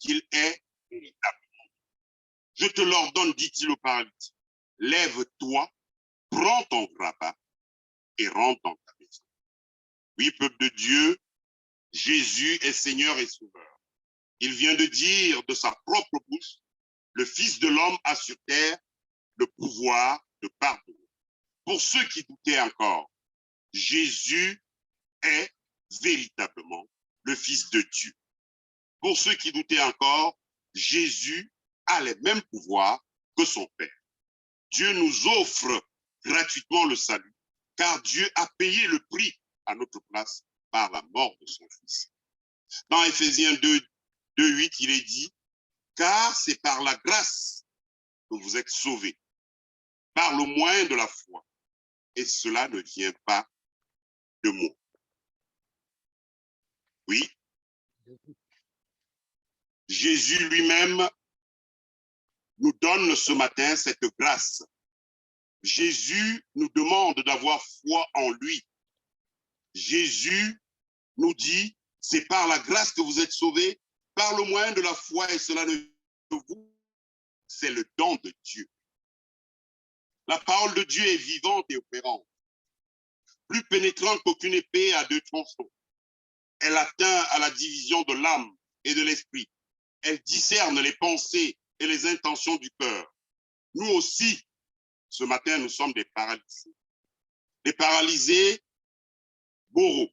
qu'il est véritable. Je te l'ordonne, dit-il au paralytique, lève-toi, prends ton grappin et rentre dans ta maison. Oui, peuple de Dieu, Jésus est Seigneur et Sauveur. Il vient de dire de sa propre bouche, le Fils de l'homme a sur terre le pouvoir de pardonner. Pour ceux qui doutaient encore, Jésus est véritablement le Fils de Dieu. Pour ceux qui doutaient encore, Jésus a les mêmes pouvoirs que son Père. Dieu nous offre gratuitement le salut, car Dieu a payé le prix à notre place par la mort de son Fils. Dans Éphésiens 2:8, il est dit, car c'est par la grâce que vous êtes sauvés, par le moyen de la foi, et cela ne vient pas de moi. Oui, Jésus lui-même nous donne ce matin cette grâce. Jésus nous demande d'avoir foi en lui. Jésus nous dit, c'est par la grâce que vous êtes sauvés, par le moyen de la foi, et cela ne vous, c'est le don de Dieu. La parole de Dieu est vivante et opérante, plus pénétrante qu'aucune épée à deux tranchants. Elle atteint à la division de l'âme et de l'esprit. Elle discerne les pensées et les intentions du cœur. Nous aussi, ce matin, nous sommes des paralysés. Des paralysés moraux,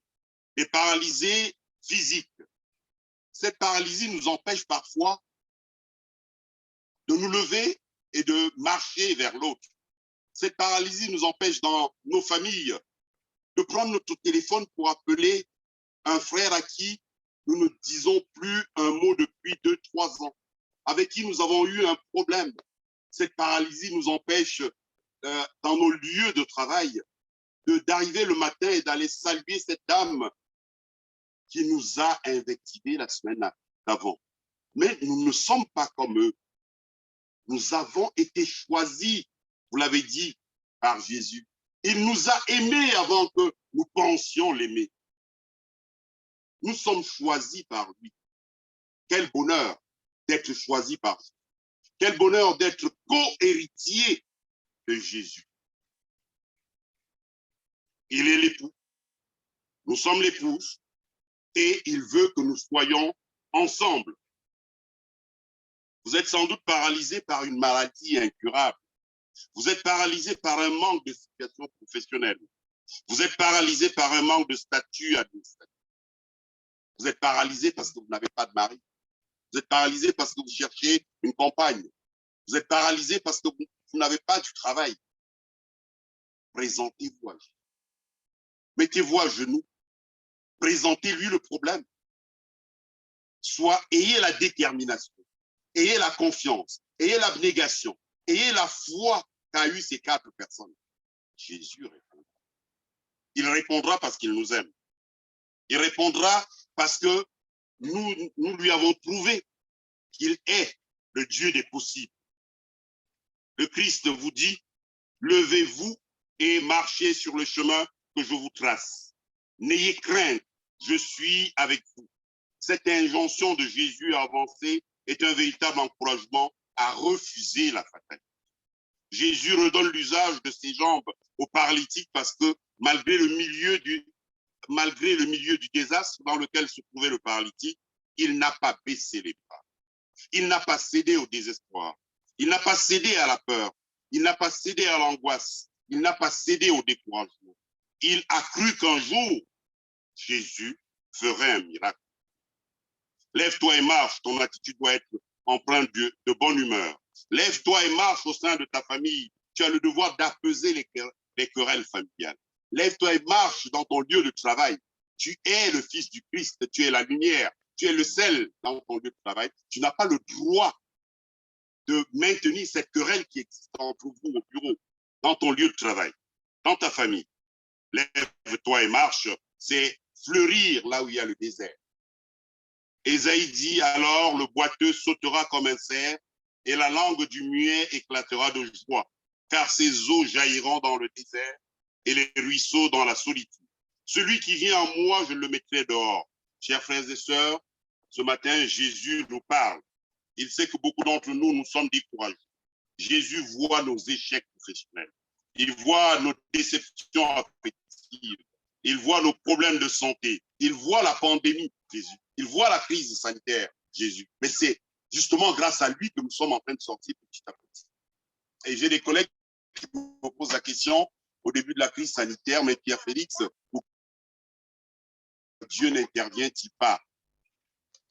des paralysés physiques. Cette paralysie nous empêche parfois de nous lever et de marcher vers l'autre. Cette paralysie nous empêche dans nos familles de prendre notre téléphone pour appeler un frère à qui nous ne disons plus un mot depuis 2-3 ans, avec qui nous avons eu un problème. Cette paralysie nous empêche dans nos lieux de travail d'arriver le matin et d'aller saluer cette dame qui nous a invectivés la semaine d'avant. Mais nous ne sommes pas comme eux. Nous avons été choisis, vous l'avez dit, par Jésus. Il nous a aimés avant que nous pensions l'aimer. Nous sommes choisis par lui. Quel bonheur d'être choisis par lui. Quel bonheur d'être co-héritier de Jésus. Il est l'époux. Nous sommes l'épouse. Et il veut que nous soyons ensemble. Vous êtes sans doute paralysé par une maladie incurable. Vous êtes paralysé par un manque de situation professionnelle. Vous êtes paralysé par un manque de statut administratif. Vous êtes paralysé parce que vous n'avez pas de mari. Vous êtes paralysé parce que vous cherchez une compagne. Vous êtes paralysé parce que vous n'avez pas du travail. Présentez-vous à Jésus. Mettez-vous à genoux. Présentez-lui le problème. Ayez la détermination, ayez la confiance, ayez l'abnégation, ayez la foi qu'a eu ces 4 personnes. Jésus répondra. Il répondra parce qu'il nous aime. Il répondra parce que nous lui avons prouvé qu'il est le Dieu des possibles. Le Christ vous dit, levez-vous et marchez sur le chemin que je vous trace. N'ayez crainte, je suis avec vous. Cette injonction de Jésus à avancer est un véritable encouragement à refuser la fatalité. Jésus redonne l'usage de ses jambes aux paralytiques parce que malgré le milieu du désastre dans lequel se trouvait le paralytique, il n'a pas baissé les bras. Il n'a pas cédé au désespoir. Il n'a pas cédé à la peur. Il n'a pas cédé à l'angoisse. Il n'a pas cédé au découragement. Il a cru qu'un jour, Jésus ferait un miracle. Lève-toi et marche, ton attitude doit être empreinte de bonne humeur. Lève-toi et marche au sein de ta famille. Tu as le devoir d'apaiser les querelles familiales. Lève-toi et marche dans ton lieu de travail. Tu es le Fils du Christ, tu es la lumière, tu es le sel dans ton lieu de travail. Tu n'as pas le droit de maintenir cette querelle qui existe entre vous au bureau, dans ton lieu de travail, dans ta famille. Lève-toi et marche, c'est fleurir là où il y a le désert. Ésaïe dit alors, le boiteux sautera comme un cerf et la langue du muet éclatera de joie, car ses eaux jailliront dans le désert et les ruisseaux dans la solitude. Celui qui vient en moi, je le mettrai dehors. Chers frères et sœurs, Ce matin, Jésus nous parle. Il sait que beaucoup d'entre nous, nous sommes découragés. Jésus voit nos échecs professionnels. Il voit nos déceptions affectives. Il voit nos problèmes de santé. Il voit la pandémie, Jésus. Il voit la crise sanitaire, Jésus. Mais c'est justement grâce à lui que nous sommes en train de sortir petit à petit. Et j'ai des collègues qui me posent la question au début de la crise sanitaire, mais Pierre Félix, Dieu n'intervient-il pas?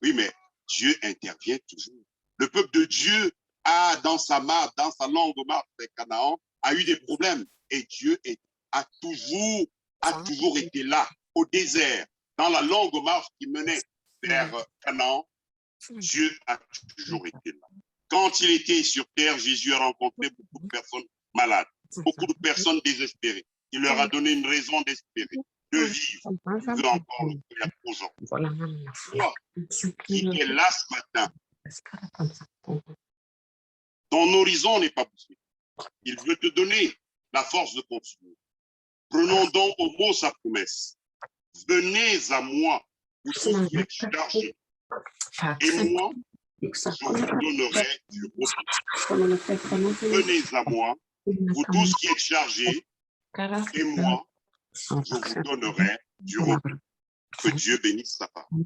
Oui, mais Dieu intervient toujours. Le peuple de Dieu a, dans sa longue marche avec Canaan, a eu des problèmes. Et Dieu a toujours été là, au désert, dans la longue marche qui menait vers Canaan. Dieu a toujours été là. Quand il était sur terre, Jésus a rencontré beaucoup de personnes malades, beaucoup de personnes désespérées. Il leur a donné une raison d'espérer, de vivre. Il veut encore le faire aujourd'hui. Toi qui es là ce matin, ton horizon n'est pas bougé. Il veut te donner la force de continuer. Prenons donc au mot sa promesse. Venez à moi, vous tous qui êtes chargés, et moi, je vous donnerai du repos. Venez à moi, vous tous qui êtes chargés, et moi, je vous donnerai du repos. Que Dieu bénisse sa parole.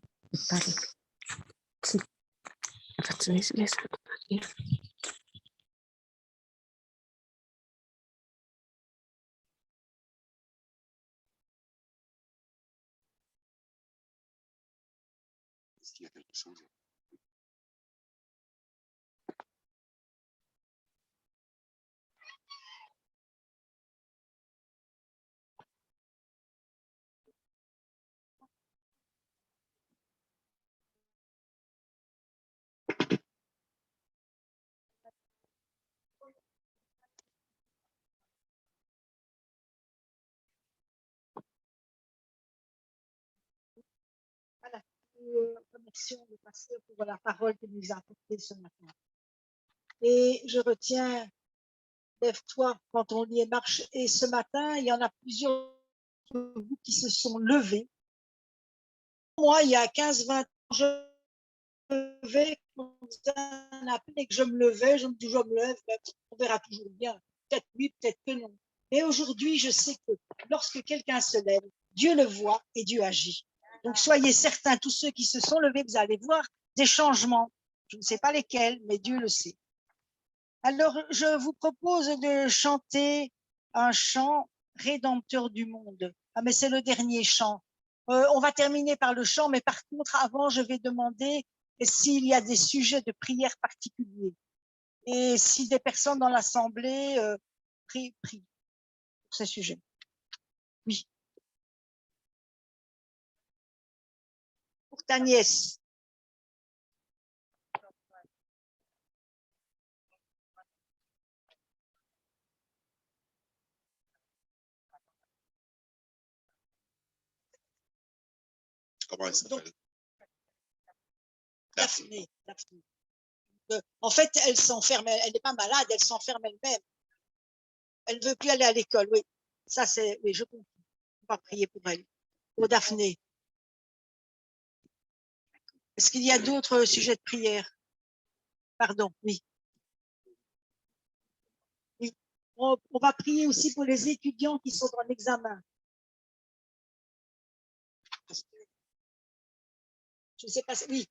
Est-ce qu'il y a quelque chose? Voilà, nous remercions le pasteur pour la parole qu'il nous a apportée ce matin. Et je retiens, lève-toi quand on lit marche. Et ce matin, il y en a plusieurs d'entre vous qui se sont levés. Moi, il y a 15-20 ans, je me levais, on faisait un appel et que je me levais, je me dis, je me lève, on verra toujours bien. Peut-être oui, peut-être que non. Mais aujourd'hui, je sais que lorsque quelqu'un se lève, Dieu le voit et Dieu agit. Donc, soyez certains, tous ceux qui se sont levés, vous allez voir des changements. Je ne sais pas lesquels, mais Dieu le sait. Alors, je vous propose de chanter un chant rédempteur du monde. Ah, mais c'est le dernier chant. On va terminer par le chant, mais par contre, avant, je vais demander s'il y a des sujets de prière particuliers. Et si des personnes dans l'Assemblée prient pour ces sujets. Oui. Pour ta nièce. Comment elle s'appelle? Daphné. En fait, elle s'enferme, elle n'est pas malade, elle s'enferme elle-même. Elle ne veut plus aller à l'école, oui. Ça, c'est, oui, je comprends. On va prier pour elle. Pour Daphné. Est-ce qu'il y a d'autres sujets de prière? Pardon, oui. Oui. On va prier aussi pour les étudiants qui sont en examen. Je ne sais pas, oui.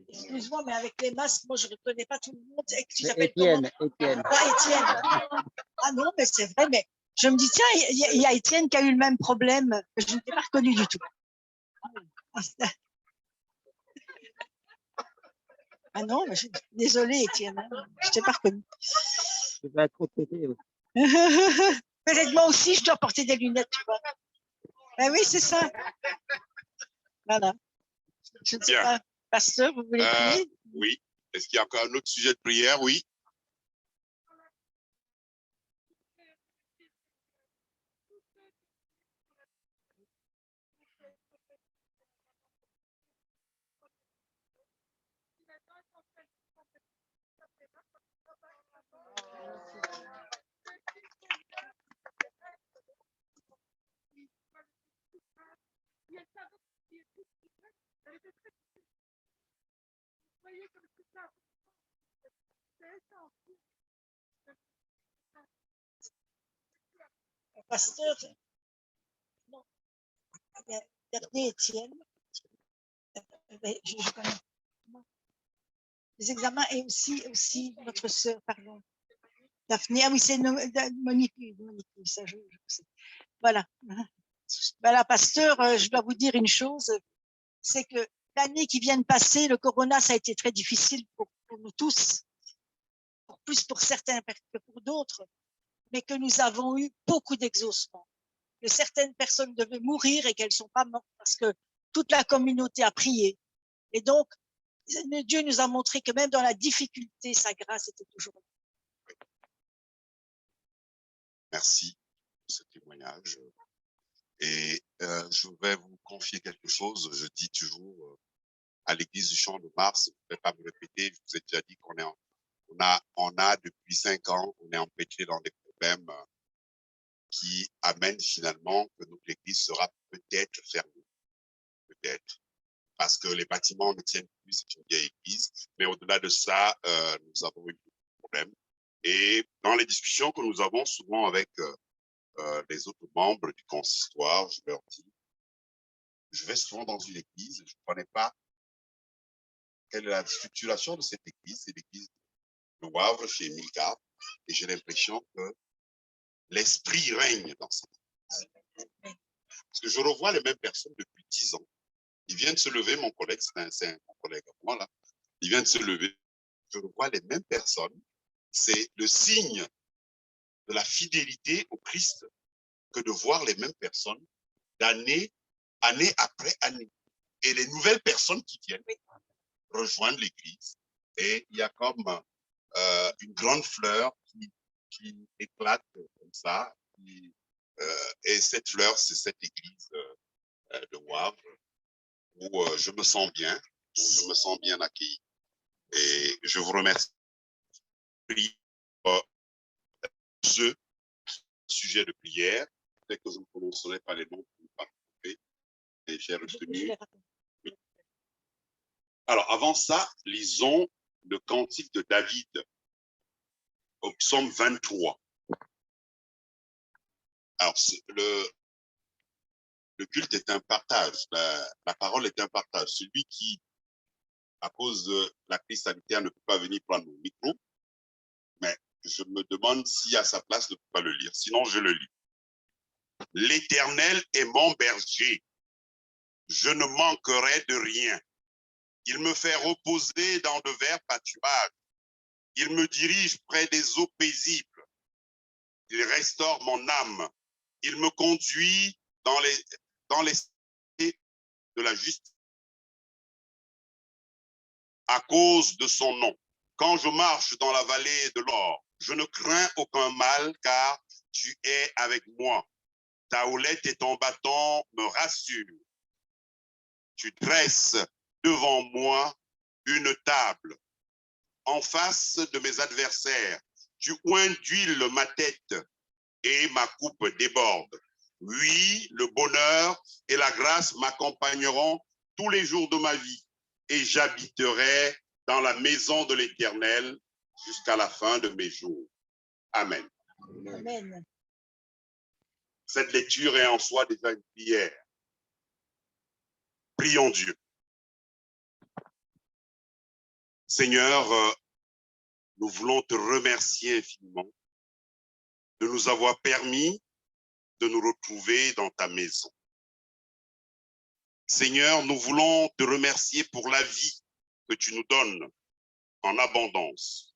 Excuse-moi, mais avec les masques, moi, je ne reconnais pas tout le monde. Tu t'appelles comment? Étienne. Ah, Étienne. Ah non, mais c'est vrai, mais Je me dis, tiens, il y a Étienne qui a eu le même problème. Je ne t'ai pas reconnu du tout. Ah non, mais désolée, Étienne, hein, je ne t'ai pas reconnu. Je vais être opéré. Peut-être moi aussi, je dois porter des lunettes, tu vois. Ben oui, c'est ça. Voilà. Je ne sais Bien. pas. Pasteur, vous voulez prier? Oui. Est-ce qu'il y a encore un autre sujet de prière? Oui. Pasteur, non. Dernier Étienne. Je connais. Les examens et aussi notre sœur, pardon. Daphné, ah oui, c'est Monique, ça je sais. Voilà. Voilà, pasteur, je dois vous dire une chose, c'est que l'année qui vient de passer, le corona, ça a été très difficile pour nous tous, plus pour certains que pour d'autres, mais que nous avons eu beaucoup d'exaucements, que certaines personnes devaient mourir et qu'elles ne sont pas mortes parce que toute la communauté a prié. Et donc, Dieu nous a montré que même dans la difficulté, sa grâce était toujours là. Merci pour ce témoignage. Et je vais vous confier quelque chose. Je dis toujours à l'église du Champ de Mars, je ne vais pas me répéter, je vous ai déjà dit on a depuis 5 ans, on est empêtré dans des problèmes qui amènent finalement que notre église sera peut-être fermée. Peut-être. Parce que les bâtiments ne tiennent plus, c'est une vieille église. Mais au-delà de ça, nous avons eu des problèmes. Et dans les discussions que nous avons souvent avec les autres membres du consistoire, je leur dis, je vais souvent dans une église, je ne connais pas quelle est la structuration de cette église, c'est l'église de Wavre chez Milka, et j'ai l'impression que l'esprit règne dans cette église. Parce que je revois les mêmes personnes depuis 10 ans. Ils viennent de se lever, mon collègue, c'est un collègue à moi là, il vient de se lever, je revois les mêmes personnes. C'est le signe de la fidélité au Christ que de voir les mêmes personnes année après année. Et les nouvelles personnes qui viennent rejoindre l'église. Et il y a comme une grande fleur qui éclate comme ça. Et cette fleur, c'est cette église de Wavre où je me sens bien, accueilli. Et je vous remercie pour ce sujet de prière. Peut-être que je ne prononcerai pas les noms pour ne pas tromper, et j'ai retenu. Alors, avant ça, lisons le cantique de David au psaume 23. Alors, le culte est un partage, la parole est un partage. Celui qui, à cause de la crise sanitaire, ne peut pas venir prendre mon micro, mais je me demande si à sa place ne peut pas le lire. Sinon, je le lis. L'Éternel est mon berger. Je ne manquerai de rien. Il me fait reposer dans de verts pâturages. Il me dirige près des eaux paisibles. Il restaure mon âme. Il me conduit dans les de la justice à cause de son nom. Quand je marche dans la vallée de l'or, je ne crains aucun mal car tu es avec moi. Ta houlette et ton bâton me rassurent. Tu dresses devant moi une table en face de mes adversaires. Tu oins d'huile ma tête et ma coupe déborde. Oui, le bonheur et la grâce m'accompagneront tous les jours de ma vie et j'habiterai dans la maison de l'Éternel jusqu'à la fin de mes jours. Amen. Amen. Cette lecture est en soi déjà une prière. Prions Dieu. Seigneur, nous voulons te remercier infiniment de nous avoir permis de nous retrouver dans ta maison. Seigneur, nous voulons te remercier pour la vie que tu nous donnes en abondance.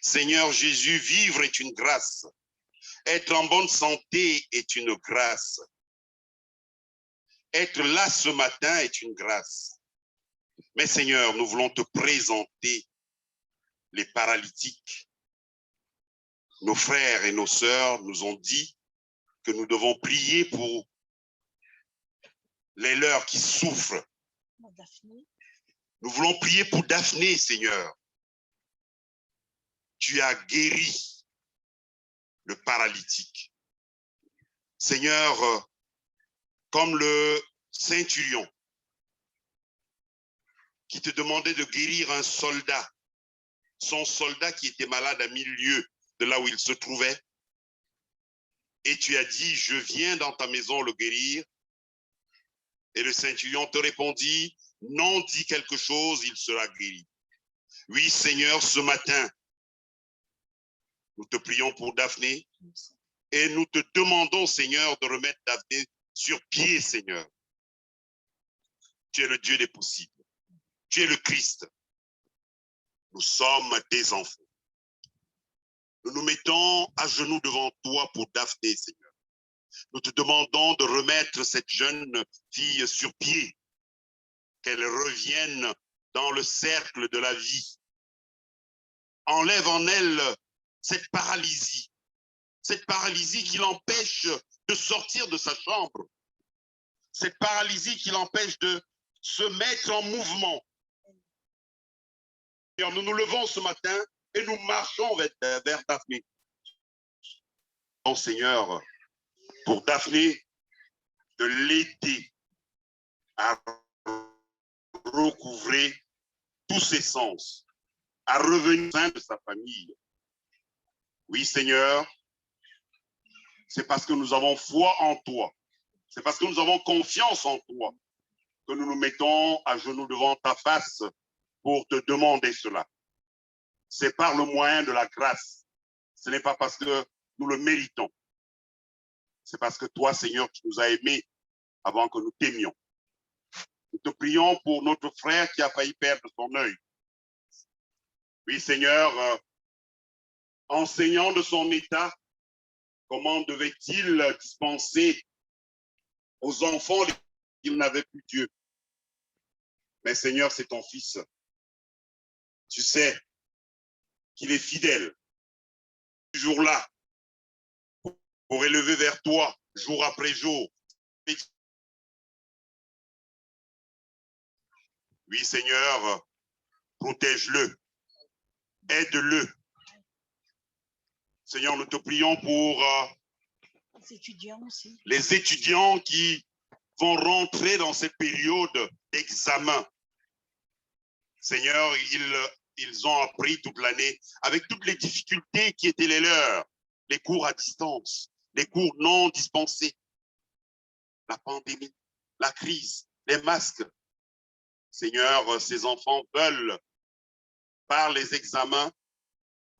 Seigneur Jésus, vivre est une grâce. Être en bonne santé est une grâce. Être là ce matin est une grâce. Mais Seigneur, nous voulons te présenter les paralytiques. Nos frères et nos sœurs nous ont dit que nous devons prier pour les leurs qui souffrent. Nous voulons prier pour Daphné, Seigneur. Tu as guéri le paralytique. Seigneur, comme le centurion qui te demandait de guérir un soldat, son soldat qui était malade à 1000 lieues de là où il se trouvait, et tu as dit, je viens dans ta maison le guérir, et le centurion te répondit, non, dis quelque chose, il sera guéri. Oui, Seigneur, ce matin, nous te prions pour Daphné, et nous te demandons, Seigneur, de remettre Daphné sur pied, Seigneur. Tu es le Dieu des possibles. Tu es le Christ. Nous sommes tes enfants. Nous nous mettons à genoux devant toi pour Daphné, Seigneur. Nous te demandons de remettre cette jeune fille sur pied, qu'elle revienne dans le cercle de la vie. Enlève en elle cette paralysie qui l'empêche de sortir de sa chambre, cette paralysie qui l'empêche de se mettre en mouvement. Et nous nous levons ce matin et nous marchons vers Daphné. Oh Seigneur, pour Daphné, de l'aider à recouvrer tous ses sens, à revenir au sein de sa famille. Oui, Seigneur, c'est parce que nous avons foi en toi, c'est parce que nous avons confiance en toi que nous nous mettons à genoux devant ta face pour te demander cela. C'est par le moyen de la grâce. Ce n'est pas parce que nous le méritons. C'est parce que toi, Seigneur, tu nous as aimés avant que nous t'aimions. Nous te prions pour notre frère qui a failli perdre son œil. Oui, Seigneur, enseignant de son état, comment devait-il dispenser aux enfants qui n'avaient plus Dieu? Mais Seigneur, c'est ton fils. Tu sais qu'il est fidèle, toujours là, pour élever vers toi, jour après jour. Oui, Seigneur, protège-le, aide-le. Seigneur, nous te prions pour les étudiants qui vont rentrer dans cette période d'examen. Seigneur, ils ont appris toute l'année avec toutes les difficultés qui étaient les leurs, les cours à distance, les cours non dispensés, la pandémie, la crise, les masques. Seigneur, ces enfants veulent, par les examens,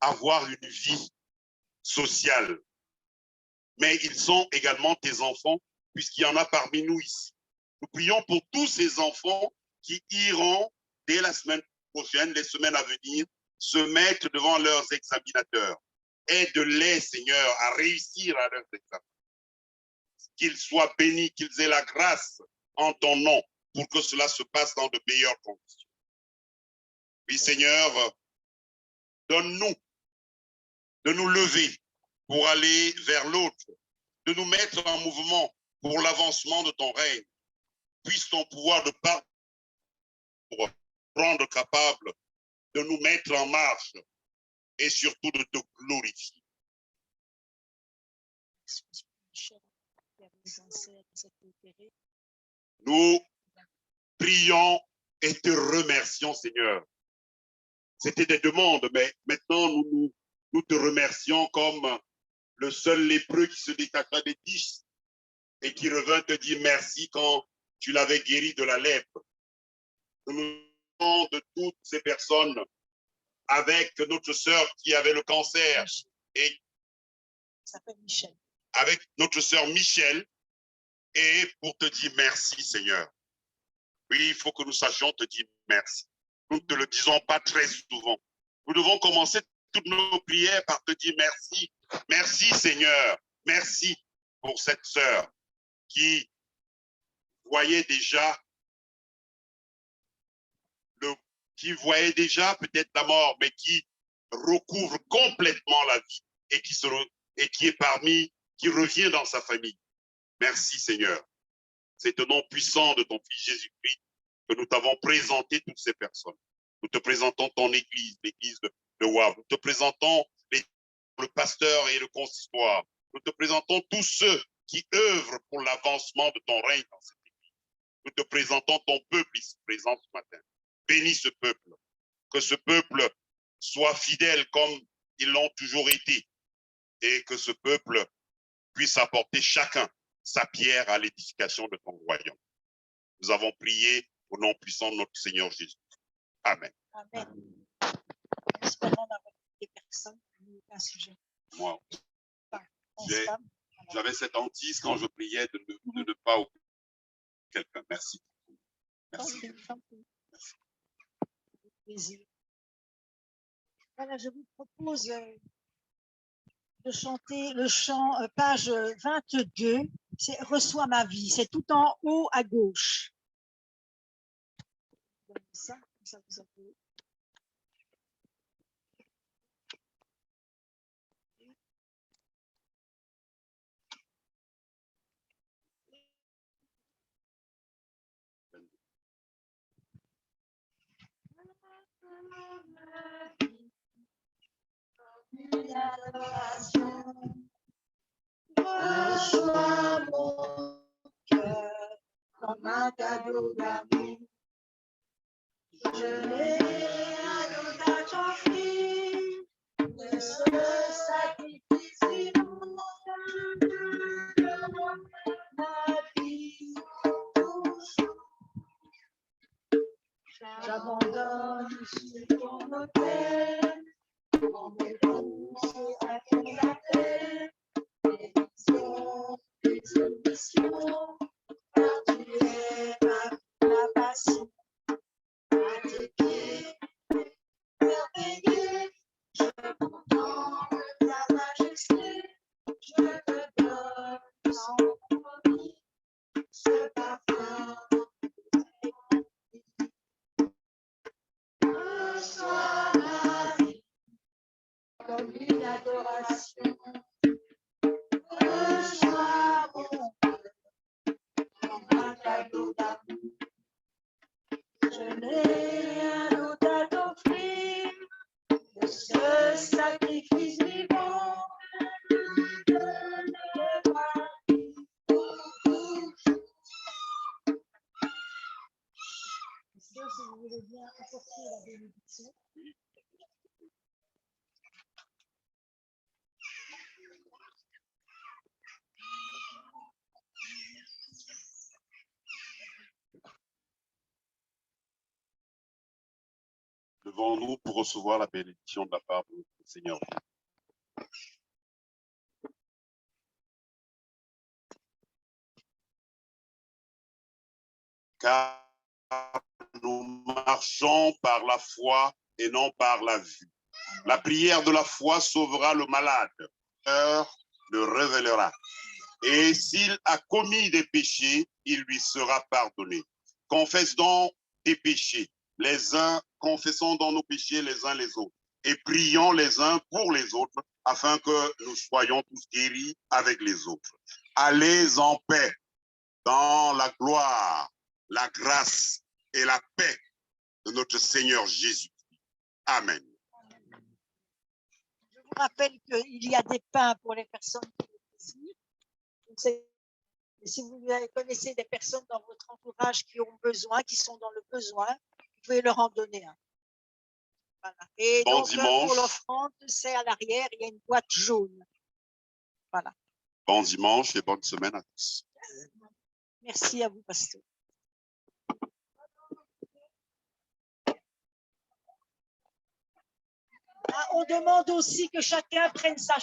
avoir une vie sociale. Mais ils sont également tes enfants, puisqu'il y en a parmi nous ici. Nous prions pour tous ces enfants qui iront, dès la semaine prochaine, les semaines à venir, se mettre devant leurs examinateurs. Aide-les, Seigneur, à réussir à leurs examens. Qu'ils soient bénis, qu'ils aient la grâce en ton nom, pour que cela se passe dans de meilleures conditions. Oui, Seigneur, donne-nous de nous lever pour aller vers l'autre, de nous mettre en mouvement pour l'avancement de ton règne. Puisse ton pouvoir de pardon pour rendre capable de nous mettre en marche et surtout de te glorifier. Nous prions et te remercions, Seigneur. C'était des demandes, mais maintenant nous te remercions comme le seul lépreux qui se détacha des 10 et qui revint te dire merci quand tu l'avais guéri de la lèpre. Nous nous demandons de toutes ces personnes avec notre sœur qui avait le cancer et avec notre sœur Michel et pour te dire merci, Seigneur. Oui, il faut que nous sachions te dire merci. Nous ne te le disons pas très souvent. Nous devons commencer toutes nos prières par te dire merci. Merci, Seigneur. Merci pour cette sœur qui voyait déjà peut-être la mort, mais qui recouvre complètement la vie et qui est qui revient dans sa famille. Merci, Seigneur. C'est au nom puissant de ton Fils Jésus-Christ que nous t'avons présenté toutes ces personnes. Nous te présentons ton église, l'église de Wavre. Nous te présentons le pasteur et le consistoire. Nous te présentons tous ceux qui œuvrent pour l'avancement de ton règne dans cette église. Nous te présentons ton peuple ici présent ce matin. Bénis ce peuple. Que ce peuple soit fidèle comme ils l'ont toujours été. Et que ce peuple puisse apporter chacun sa pierre à l'édification de ton royaume. Nous avons prié au nom puissant de notre Seigneur Jésus. Amen. Amen. Espérons d'avoir des personnes qui un sujet. Moi, j'avais cette hantise quand je priais de ne pas oublier quelqu'un. Merci. Merci. Merci. Plaisir. Voilà, je vous propose de chanter le chant, page 22, c'est « Reçois ma vie », c'est tout en haut à gauche. Ça vous appelle. Reçois mon cœur comme un cadeau d'amour. Je l'ai à t'offrir de ce sacrifice vivant de ma vie. J'abandonne sur ton autel, en mes douces à la terre. Tes ambitions, car tu es ma passion. À tes pieds, merveilleux, je contemple ta majesté. Je te donne sans compromis ce parfum. Reçois ma vie comme une adoration. Reçois mon cœur comme un cadeau d'amour. Je n'ai un autre à t'offrir de ce sacrifice vivant de ma vie. Si vous voulez bien apporter la bénédiction. Devant nous pour recevoir la bénédiction de la part de notre Seigneur. Car nous marchons par la foi et non par la vue. La prière de la foi sauvera le malade, l'heure le révélera. Et s'il a commis des péchés, il lui sera pardonné. Confesse donc tes péchés, confessons donc nos péchés les uns les autres, et prions les uns pour les autres, afin que nous soyons tous guéris avec les autres. Allez en paix, dans la gloire, la grâce et la paix de notre Seigneur Jésus. Amen. Je vous rappelle qu'il y a des pains pour les personnes qui le désirent. Si vous connaissez des personnes dans votre entourage qui ont besoin, qui sont dans le besoin, vous pouvez leur en donner un. Voilà. Et bon donc, dimanche. pour l'offrande, c'est à l'arrière, il y a une boîte jaune. Voilà. Bon dimanche et bonne semaine à tous. Merci à vous, pasteur. On demande aussi que chacun prenne sa